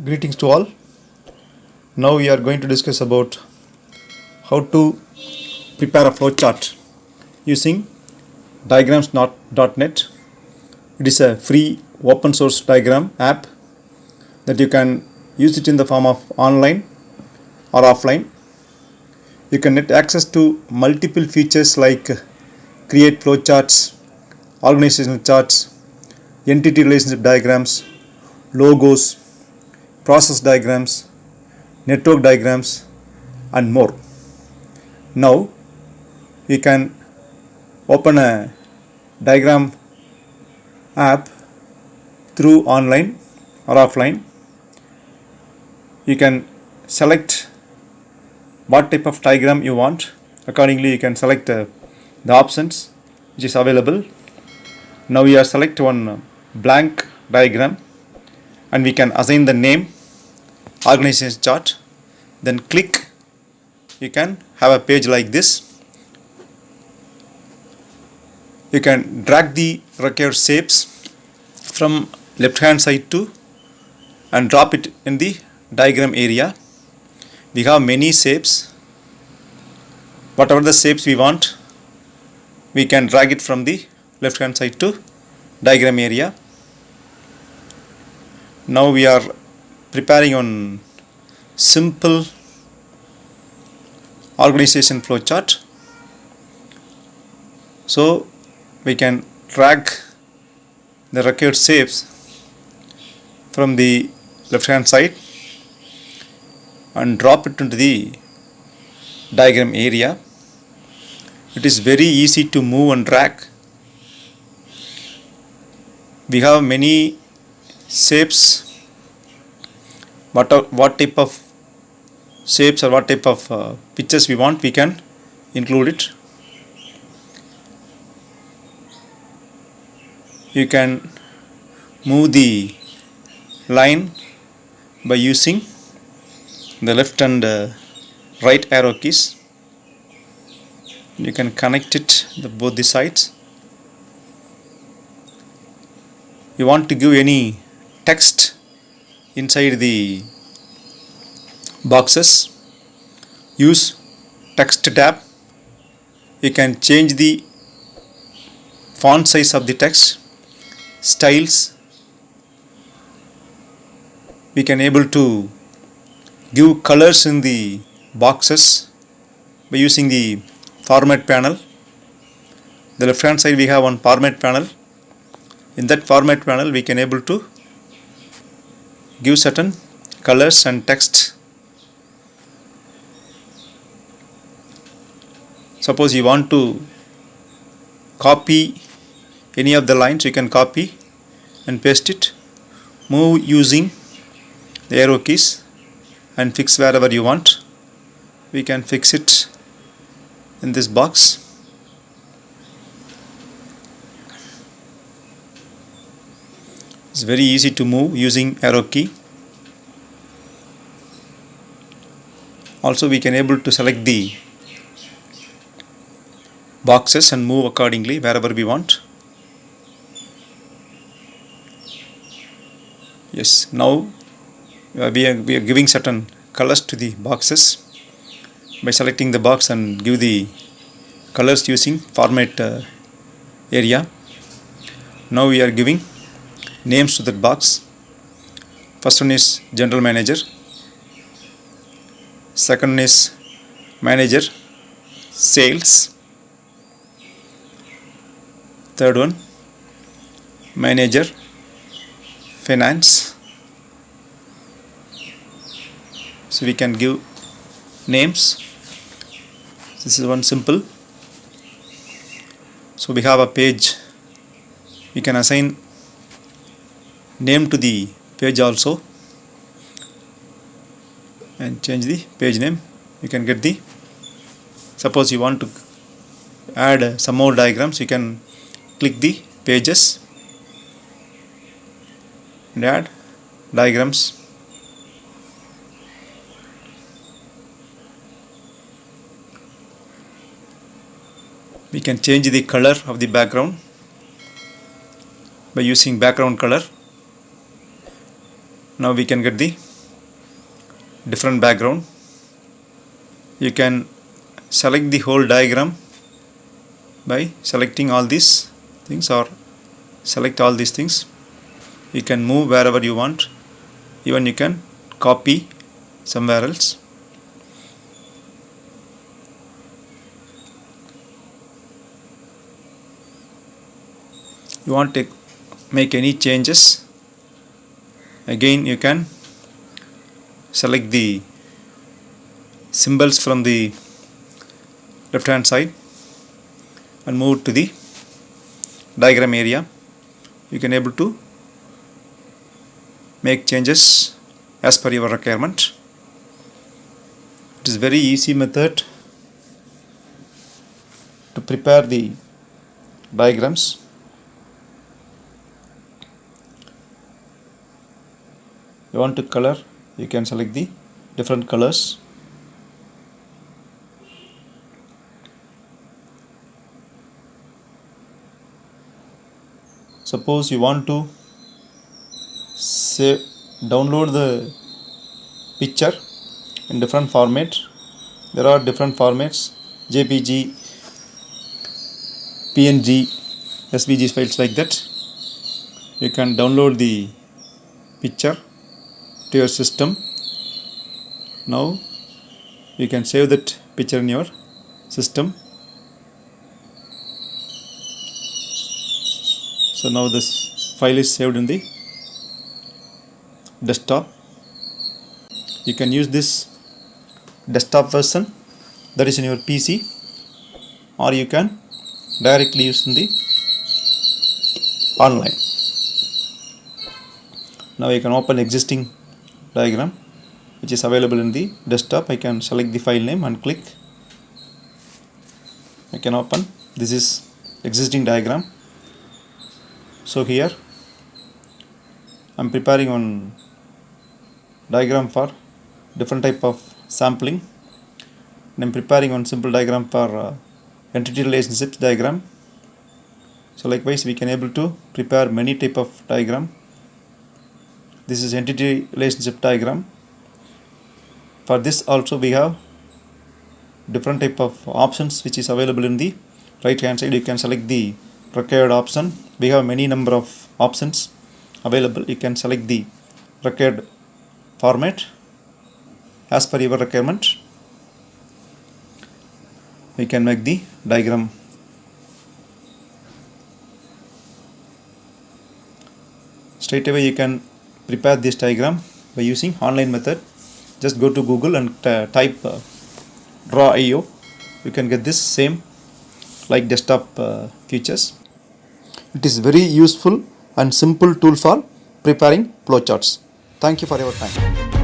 Greetings to all. Now we are going to discuss about how to prepare a flowchart using diagrams.net. It is a free open source diagram app that you can use it in the form of online or offline. You can get access to multiple features like create flowcharts, organizational charts, entity relationship diagrams, logos, process diagrams, network diagrams, and more. Now we can open a diagram app through online or offline. You can select what type of diagram you want. Accordingly, you can select the options which is available. Now we are select one blank diagram and we can assign the name organization chart. Then click. You can have a page like this. You can drag the required shapes from left hand side to and drop it in the diagram area. We have many shapes. Whatever the shapes we want, we can drag it from the left hand side to diagram area. Now we are preparing on simple organization flowchart. So we can drag the required shapes from the left hand side and drop it into the diagram area. It is very easy to move and drag. We have many shapes. What type of shapes or what type of pictures we want, we can include it. You can move the line by using the left and right arrow keys. You can connect it both the sides. You want to give any text inside the boxes, use text tab. You can change the font size of the text, styles. We can able to give colors in the boxes by using the format panel. The left hand side we have one format panel. In that format panel we can able to give certain colors and text. Suppose you want to copy any of the lines, you can copy and paste it. Move using the arrow keys and fix wherever you want. We can fix it in this box. It's very easy to move using arrow key. Also we can able to select the boxes and move accordingly wherever we want. Yes, now we are giving certain colors to the boxes by selecting the box and give the colors using format area. Now we are giving names to that box. First one is general manager, second one is manager sales, third one manager finance. So we can give names. This is one simple. So we have a page. We can assign name to the page also and change the page name. You can get the, suppose you want to add some more diagrams, you can click the pages and add diagrams. We can change the color of the background by using background color. Now we can get the different background. You can select the whole diagram by selecting all these things, or select all these things. You can move wherever you want. Even you can copy somewhere else. You want to make any changes, again you can select the symbols from the left hand side and move to the diagram area. You can able to make changes as per your requirement. It is very easy method to prepare the diagrams. You want to color, you can select the different colors. Suppose you want to download the picture in different format. There are different formats: JPG, PNG, SVG files, like that. You can download the picture to your system. Now you can save that picture in your system. So now this file is saved in the desktop. You can use this desktop version that is in your PC, or you can directly use in the online. Now you can open existing diagram which is available in the desktop. I can select the file name and click. I can open. This is existing diagram. So here I am preparing one diagram for different type of sampling, and I am preparing one simple diagram for entity relationships diagram. So likewise we can able to prepare many type of diagram. This is entity relationship diagram. For this also we have different type of options which is available in the right hand side. You can select the required option. We have many number of options available. You can select the required format as per your requirement. We can make the diagram. Straight away you can prepare this diagram by using online method. Just go to Google and type Drawio. You can get this same like desktop features. It is very useful and simple tool for preparing flowcharts. Thank you for your time.